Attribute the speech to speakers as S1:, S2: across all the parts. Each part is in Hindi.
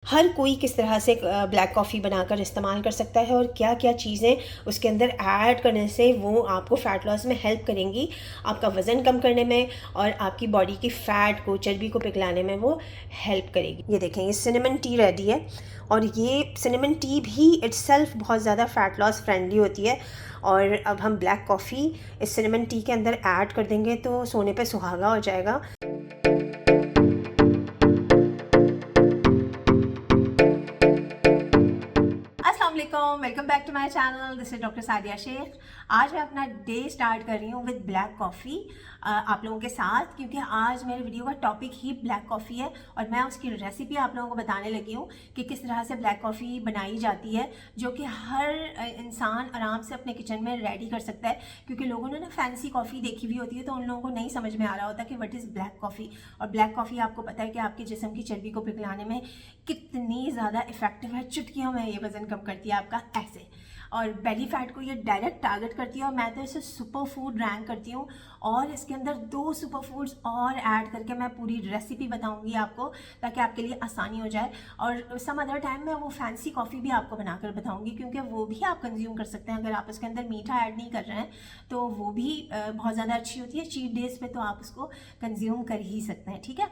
S1: हर कोई किस तरह से ब्लैक कॉफ़ी बनाकर इस्तेमाल कर सकता है और क्या क्या चीज़ें उसके अंदर ऐड करने से वो आपको फ़ैट लॉस में हेल्प करेंगी, आपका वज़न कम करने में और आपकी बॉडी की फ़ैट को, चर्बी को पिघलाने में वो हेल्प करेगी। ये देखें, ये सिनेमन टी रेडी है और ये सिनेमन टी भी इट्सेल्फ बहुत ज़्यादा फ़ैट लॉस फ्रेंडली होती है। और अब हम ब्लैक कॉफ़ी इस सिनेमन टी के अंदर ऐड कर देंगे तो सोने पे सुहागा हो जाएगा। Welcome back to my channel. This is doctor Sadia Sheikh. आज मैं अपना डे स्टार्ट कर रही हूँ विद ब्लैक कॉफ़ी आप लोगों के साथ, क्योंकि आज मेरे वीडियो का टॉपिक ही ब्लैक कॉफ़ी है और मैं उसकी रेसिपी आप लोगों को बताने लगी हूँ कि किस तरह से ब्लैक कॉफ़ी बनाई जाती है, जो कि हर इंसान आराम से अपने किचन में रेडी कर सकता है। क्योंकि लोगों ने ना फैंसी कॉफ़ी देखी हुई होती है तो उन लोगों को नहीं समझ में आ रहा होता कि व्हाट इज़ ब्लैक कॉफ़ी। और ब्लैक कॉफ़ी आपको पता है कि आपके जिस्म की चर्बी को पिघलाने में कितनी ज़्यादा इफेक्टिव है। चुटकियों में ये वज़न कम करती है आपका ऐसे, और बेली फैट को ये डायरेक्ट टारगेट करती है। और मैं तो इसे सुपर फूड रैंक करती हूँ और इसके अंदर 2 सुपर फूड्स और ऐड करके मैं पूरी रेसिपी बताऊंगी आपको, ताकि आपके लिए आसानी हो जाए। और सम अदर टाइम मैं वो फैंसी कॉफ़ी भी आपको बनाकर बताऊंगी, क्योंकि वो भी आप कंज्यूम कर सकते हैं। अगर आप उसके अंदर मीठा ऐड नहीं कर रहे हैं तो वो भी बहुत ज़्यादा अच्छी होती है। चीट डेज पे तो आप उसको कंज्यूम कर ही सकते हैं, ठीक है।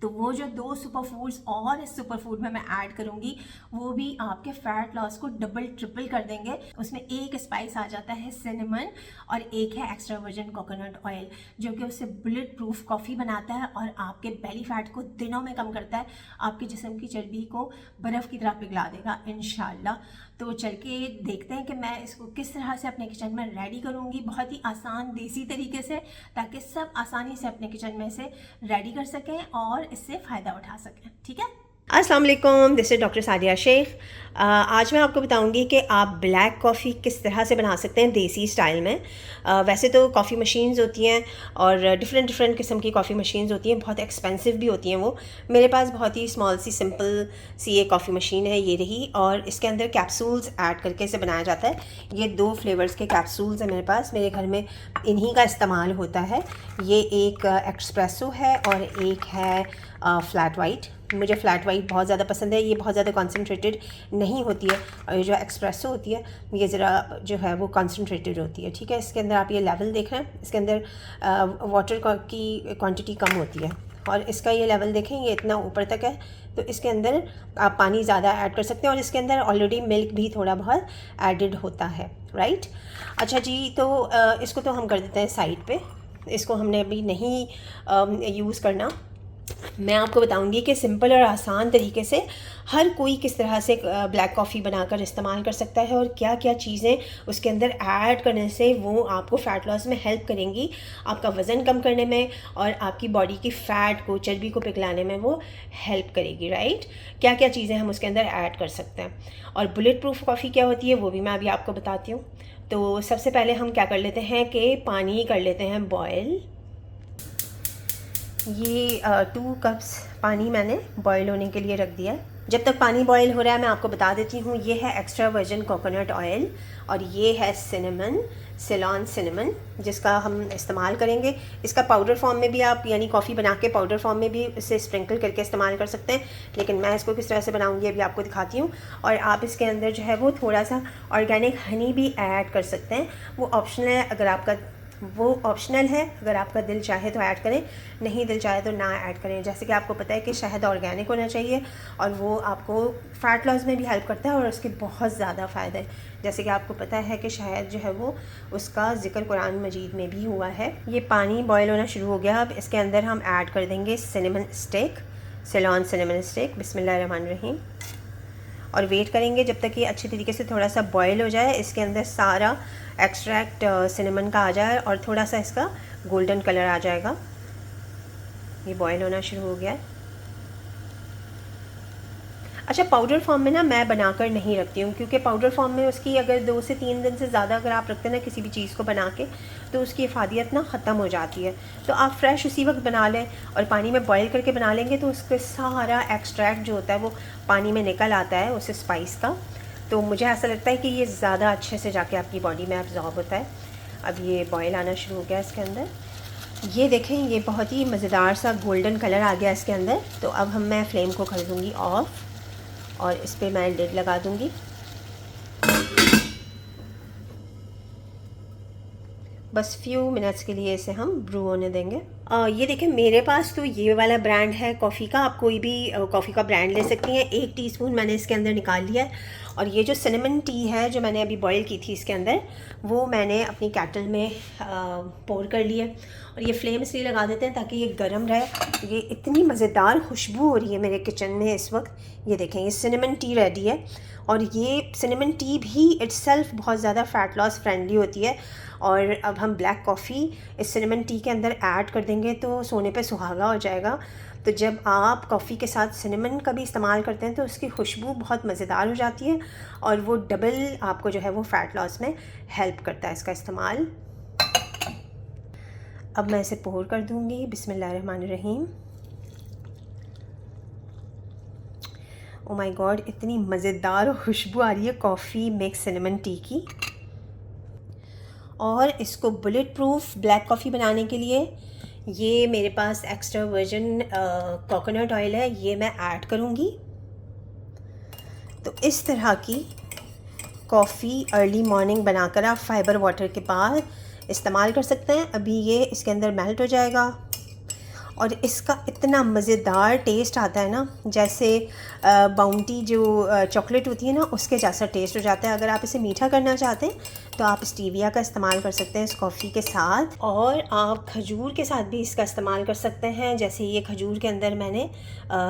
S1: तो वो जो 2 सुपर फूड्स और इस सुपर फूड में मैं ऐड करूंगी वो भी आपके फैट लॉस को डबल ट्रिपल कर देंगे। उसमें एक स्पाइस आ जाता है सिनेमन और एक है एक्स्ट्रा वर्जिन कोकोनट ऑयल, जो कि उससे बुलेट प्रूफ कॉफ़ी बनाता है और आपके बेली फैट को दिनों में कम करता है, आपके जिस्म की चर्बी को बर्फ़ की तरह पिघला देगा इंशाल्लाह। तो चल के देखते हैं कि मैं इसको किस तरह से अपने किचन में रेडी करूँगी, बहुत ही आसान देसी तरीके से, ताकि सब आसानी से अपने किचन में से रेडी कर सकें और इससे फ़ायदा उठा सकें, ठीक है। अस्सलाम वालेकुम, this is doctor Sadia Sheikh. आज मैं आपको बताऊंगी कि आप ब्लैक कॉफ़ी किस तरह से बना सकते हैं देसी स्टाइल में। वैसे तो कॉफ़ी मशीन्स होती हैं और डिफरेंट किस्म की कॉफ़ी मशीन्स होती हैं, बहुत एक्सपेंसिव भी होती हैं वो। मेरे पास बहुत ही स्मॉल सी सिंपल सी एक कॉफ़ी मशीन है, ये रही, और इसके अंदर कैप्सूल्स ऐड करके इसे बनाया जाता है। ये 2 फ्लेवर्स के कैप्सूल्स हैं मेरे पास, मेरे घर में इन्हीं का इस्तेमाल होता है। ये एक एक्सप्रेसो है और एक है फ्लैट वाइट। मुझे फ्लैट वाइट बहुत ज़्यादा पसंद है, ये बहुत ज़्यादा कॉन्सेंट्रेटेड नहीं होती है, और ये जो एक्सप्रेसो होती है ये ज़रा जो है वो कॉन्सेंट्रेटेड होती है, ठीक है। इसके अंदर आप ये लेवल देख रहे हैं, इसके अंदर वाटर की क्वांटिटी कम होती है और इसका ये लेवल देखें, ये इतना ऊपर तक है। तो इसके अंदर आप पानी ज़्यादा ऐड कर सकते हैं और इसके अंदर ऑलरेडी मिल्क भी थोड़ा बहुत एडिड होता है, राइट। अच्छा जी, तो इसको तो हम कर देते हैं साइड पे, इसको हमने अभी नहीं यूज़ करना। मैं आपको बताऊंगी कि सिंपल और आसान तरीके से हर कोई किस तरह से ब्लैक कॉफ़ी बनाकर इस्तेमाल कर सकता है और क्या क्या चीज़ें उसके अंदर ऐड करने से वो आपको फ़ैट लॉस में हेल्प करेंगी, आपका वज़न कम करने में और आपकी बॉडी की फ़ैट को, चर्बी को पिघलाने में वो हेल्प करेगी, राइट। क्या क्या चीज़ें हम उसके अंदर ऐड कर सकते हैं और बुलेट प्रूफ कॉफ़ी क्या होती है वो भी मैं अभी आपको बताती हूँ। तो सबसे पहले हम क्या कर लेते हैं कि पानी कर लेते हैं बॉयल। ये 2 कप्स पानी मैंने बॉयल होने के लिए रख दिया है। जब तक पानी बॉयल हो रहा है मैं आपको बता देती हूँ, ये है एक्स्ट्रा वर्जिन कोकोनट ऑयल और ये है सिनेमन, सिलोन सिनेमन, जिसका हम इस्तेमाल करेंगे। इसका पाउडर फॉर्म में भी आप, यानी कॉफ़ी बना के पाउडर फॉर्म में भी इसे स्प्रिंकल करके इस्तेमाल कर सकते हैं, लेकिन मैं इसको किस तरह से बनाऊँगी अभी आपको दिखाती हूँ। और आप इसके अंदर जो है वो थोड़ा सा ऑर्गेनिक हनी भी ऐड कर सकते हैं, वो ऑप्शनल है। अगर आपका दिल चाहे तो ऐड करें, नहीं दिल चाहे तो ना ऐड करें। जैसे कि आपको पता है कि शहद ऑर्गेनिक होना चाहिए और वो आपको फ़ैट लॉस में भी हेल्प करता है और उसके बहुत ज़्यादा फ़ायदे हैं। जैसे कि आपको पता है कि शहद जो है वो उसका ज़िक्र कुरान मजीद में भी हुआ है। ये पानी बॉयल होना शुरू हो गया। अब इसके अंदर हम ऐड कर देंगे cinnamon stick, Ceylon cinnamon stick. बिस्मिल्लाहिर्रहमानिर्रहीम। और वेट करेंगे जब तक ये अच्छी तरीके से थोड़ा सा बॉयल हो जाए, इसके अंदर सारा एक्सट्रैक्ट सिनेमन का आ जाए और थोड़ा सा इसका गोल्डन कलर आ जाएगा। ये बॉयल होना शुरू हो गया है। अच्छा, पाउडर फॉर्म में ना मैं बनाकर नहीं रखती हूँ, क्योंकि पाउडर फॉर्म में उसकी अगर 2 से 3 दिन से ज़्यादा अगर आप रखते हैं ना किसी भी चीज़ को बना के, तो उसकी इफादियत ना ख़त्म हो जाती है। तो आप फ्रेश उसी वक्त बना लें और पानी में बॉयल करके बना लेंगे तो उसका सारा एक्सट्रैक्ट जो होता है वो पानी में निकल आता है उस स्पाइस का। तो मुझे ऐसा लगता है कि ये ज़्यादा अच्छे से जाके आपकी बॉडी में एब्जॉर्ब होता है। अब ये बॉयल आना शुरू हो गया इसके अंदर। ये देखें, ये बहुत ही मज़ेदार सा गोल्डन कलर आ गया इसके अंदर। तो अब मैं फ्लेम को कर दूँगी ऑफ़ और इस पर मैं लिड लगा दूँगी। बस फ्यू मिनट्स के लिए इसे हम ब्रू होने देंगे। ये देखें, मेरे पास तो ये वाला ब्रांड है कॉफ़ी का। आप कोई भी कॉफ़ी का ब्रांड ले सकती हैं। 1 टीस्पून मैंने इसके अंदर निकाल लिया है। और ये जो सिनेमन टी है जो मैंने अभी बॉईल की थी इसके अंदर, वो मैंने अपनी कैटल में पोर कर लिया। और ये फ्लेम इसलिए लगा देते हैं ताकि ये गर्म रहे। ये इतनी मज़ेदार खुशबू हो रही है मेरे किचन में इस वक्त। ये देखें, ये सिनेमन टी रेडी है। और ये सिनेमन टी भी इट्सेल्फ बहुत ज़्यादा फ़ैट लॉस फ्रेंडली होती है। और अब हम ब्लैक कॉफ़ी इस सिनेमन टी के अंदर ऐड कर देंगे तो सोने पे सुहागा हो जाएगा। तो जब आप कॉफ़ी के साथ सिनेमन का भी इस्तेमाल करते हैं तो उसकी खुशबू बहुत मज़ेदार हो जाती है और वो डबल आपको जो है वो फ़ैट लॉस में हेल्प करता है इसका इस्तेमाल। अब मैं इसे पोर कर दूँगी। बिस्मिल्लाहिर्रहमानिर्रहीम। ओ माय गॉड, इतनी मज़ेदार खुशबू आ रही है कॉफ़ी मिक्स सिनेमन टी की। और इसको बुलेट प्रूफ ब्लैक कॉफ़ी बनाने के लिए ये मेरे पास एक्स्ट्रा वर्जिन कोकोनट ऑयल है, ये मैं ऐड करूँगी। तो इस तरह की कॉफ़ी अर्ली मॉर्निंग बनाकर आप फाइबर वाटर के बाद इस्तेमाल कर सकते हैं। अभी ये इसके अंदर मेल्ट हो जाएगा और इसका इतना मज़ेदार टेस्ट आता है ना, जैसे बाउंटी जो चॉकलेट होती है ना उसके जैसा टेस्ट हो जाता है। अगर आप इसे मीठा करना चाहते हैं तो आप स्टीविया का इस्तेमाल कर सकते हैं इस कॉफ़ी के साथ। और आप खजूर के साथ भी इसका इस्तेमाल कर सकते हैं। जैसे ये खजूर के अंदर मैंने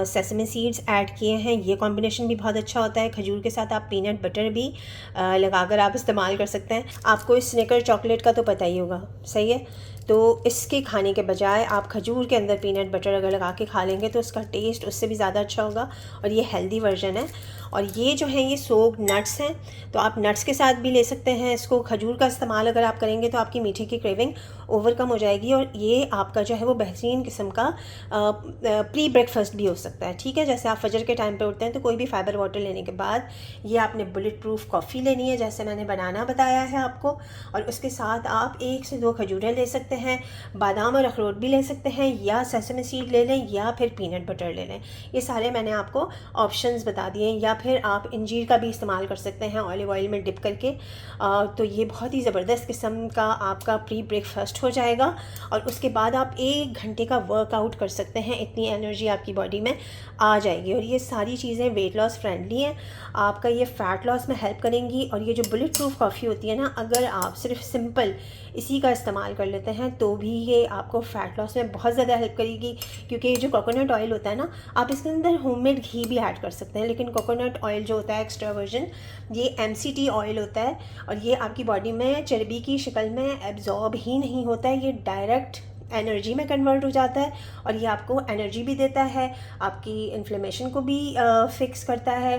S1: सेसमी सीड्स ऐड किए हैं। ये कॉम्बिनेशन भी बहुत अच्छा होता है। खजूर के साथ आप पीनट बटर भी लगाकर आप इस्तेमाल कर सकते हैं। आपको इस स्निकर चॉकलेट का तो पता ही होगा, सही है। तो इसके खाने के बजाय आप खजूर के अंदर पीनट बटर अगर लगा के खा लेंगे तो उसका टेस्ट उससे भी ज़्यादा अच्छा होगा। और ये हेल्दी वर्जन है। और ये जो है ये सोक्ड नट्स हैं, तो आप नट्स के साथ भी ले सकते हैं इसको। खजूर का इस्तेमाल अगर आप करेंगे तो आपकी मीठे की क्रेविंग ओवरकम हो जाएगी। और ये आपका जो है वो बेहतरीन किस्म का प्री ब्रेकफास्ट भी हो सकता है। ठीक है, जैसे आप फजर के टाइम पे उठते हैं तो कोई भी फाइबर वाटर लेने के बाद ये आपने बुलेट प्रूफ कॉफ़ी लेनी है जैसे मैंने बनाना बताया है आपको। और उसके साथ आप 1 से 2 खजूरें ले सकते हैं, बादाम और अखरोट भी ले सकते हैं, या सेसमी सीड ले लें या फिर पीनट बटर ले लें। ये सारे मैंने आपको ऑप्शंस बता दिए। या फिर आप इंजीर का भी इस्तेमाल कर सकते हैं ऑलिव ऑयल में डिप करके। तो ये बहुत ही ज़बरदस्त किस्म का आपका प्री ब्रेकफास्ट हो जाएगा। और उसके बाद आप 1 घंटे का वर्कआउट कर सकते हैं, इतनी एनर्जी आपकी बॉडी में आ जाएगी। और ये सारी चीज़ें वेट लॉस फ्रेंडली हैं, आपका ये फ़ैट लॉस में हेल्प करेंगी। और ये जो बुलेट प्रूफ कॉफ़ी होती है ना, अगर आप सिर्फ सिंपल इसी का इस्तेमाल कर लेते हैं तो भी ये आपको फ़ैट लॉस में बहुत ज़्यादा हेल्प करेगी। क्योंकि ये जो कोकोनट ऑयल होता है ना, आप इसके अंदर होममेड घी भी ऐड कर सकते हैं, लेकिन कोकोनट ऑयल जो होता है एक्स्ट्रा वर्जिन, ये MCT ऑयल होता है और ये आपकी बॉडी में चर्बी की शक्ल में एब्जॉर्ब ही नहीं होता है, ये डायरेक्ट एनर्जी में कन्वर्ट हो जाता है। और ये आपको एनर्जी भी देता है, आपकी इन्फ्लेमेशन को भी फिक्स करता है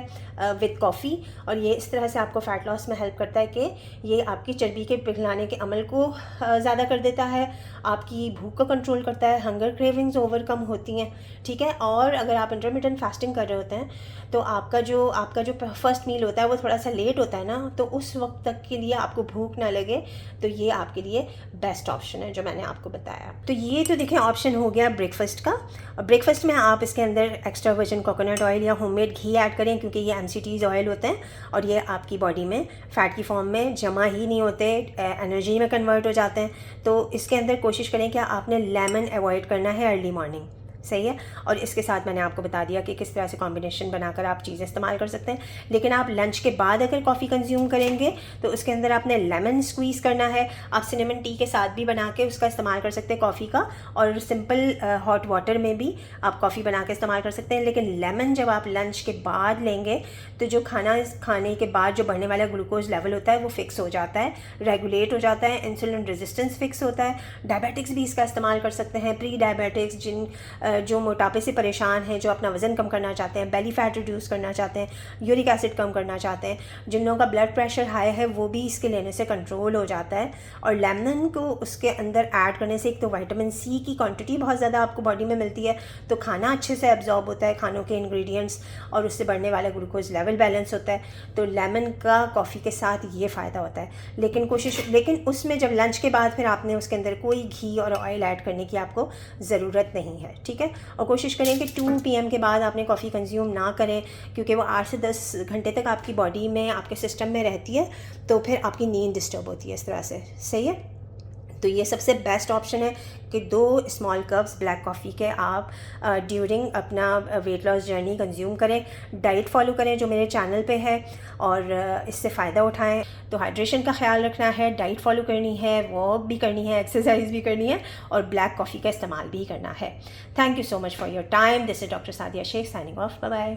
S1: विद कॉफ़ी। और ये इस तरह से आपको फ़ैट लॉस में हेल्प करता है कि ये आपकी चर्बी के पिघलाने के अमल को ज़्यादा कर देता है, आपकी भूख को कंट्रोल करता है, हंगर क्रेविंग्स ओवरकम होती हैं। ठीक है, और अगर आप इंटरमिटेंट फास्टिंग कर रहे होते हैं तो आपका जो फर्स्ट मील होता है वो थोड़ा सा लेट होता है ना, तो उस वक्त तक के लिए आपको भूख ना लगे तो ये आपके लिए बेस्ट ऑप्शन है जो मैंने आपको बताया। तो ये तो देखें ऑप्शन हो गया ब्रेकफास्ट का। ब्रेकफास्ट में आप इसके अंदर एक्स्ट्रा वर्जिन कोकोनट ऑयल या होममेड घी ऐड करें, क्योंकि ये MCTs ऑयल होते हैं और ये आपकी बॉडी में फ़ैट की फॉर्म में जमा ही नहीं होते, एनर्जी में कन्वर्ट हो जाते हैं। तो इसके अंदर कोशिश करें कि आपने लेमन अवॉइड करना है अर्ली मॉर्निंग, सही है। और इसके साथ मैंने आपको बता दिया कि किस तरह से कॉम्बिनेशन बनाकर आप चीज़ें इस्तेमाल कर सकते हैं। लेकिन आप लंच के बाद अगर कॉफ़ी कंज्यूम करेंगे तो उसके अंदर आपने लेमन स्क्वीज़ करना है। आप सिनेमन टी के साथ भी बना के उसका इस्तेमाल कर सकते हैं कॉफ़ी का, और सिंपल हॉट वाटर में भी आप कॉफ़ी बना के इस्तेमाल कर सकते हैं। लेकिन लेमन जब आप लंच के बाद लेंगे तो जो खाने के बाद जो बढ़ने वाला ग्लूकोज लेवल होता है वो फिक्स हो जाता है, रेगुलेट हो जाता है, इंसुलिन रेजिस्टेंस फिक्स होता है। डायबिटिक्स भी इसका इस्तेमाल कर सकते हैं, प्री डायबिटिक्स जो मोटापे से परेशान हैं, जो अपना वज़न कम करना चाहते हैं, बेली फैट रिड्यूस करना चाहते हैं, यूरिक एसिड कम करना चाहते हैं, जिन लोगों का ब्लड प्रेशर हाई है, वो भी इसके लेने से कंट्रोल हो जाता है। और लेमन को उसके अंदर ऐड करने से एक तो विटामिन सी की क्वांटिटी बहुत ज़्यादा आपको बॉडी में मिलती है, तो खाना अच्छे से एब्जॉर्ब होता है, खानों के इंग्रेडिएंट्स, और उससे बढ़ने वाला ग्लूकोज लेवल बैलेंस होता है। तो लेमन का कॉफ़ी के साथ ये फ़ायदा होता है। लेकिन उसमें जब लंच के बाद फिर आपने उसके अंदर कोई घी और ऑयल ऐड करने की आपको ज़रूरत नहीं है, ठीक है। और कोशिश करें कि 2 PM के बाद आपने कॉफ़ी कंज्यूम ना करें, क्योंकि वो 8 से 10 घंटे तक आपकी बॉडी में, आपके सिस्टम में रहती है, तो फिर आपकी नींद डिस्टर्ब होती है इस तरह से। सही है। तो ये सबसे बेस्ट ऑप्शन है कि 2 स्मॉल कप्स ब्लैक कॉफ़ी के आप ड्यूरिंग अपना वेट लॉस जर्नी कंज्यूम करें। डाइट फॉलो करें जो मेरे चैनल पे है, और इससे फ़ायदा उठाएं। तो हाइड्रेशन का ख्याल रखना है, डाइट फॉलो करनी है, वॉक भी करनी है, एक्सरसाइज भी करनी है, और ब्लैक कॉफ़ी का इस्तेमाल भी करना है। Thank you so much for your time. This is doctor Sadia Sheikh signing off. Bye bye.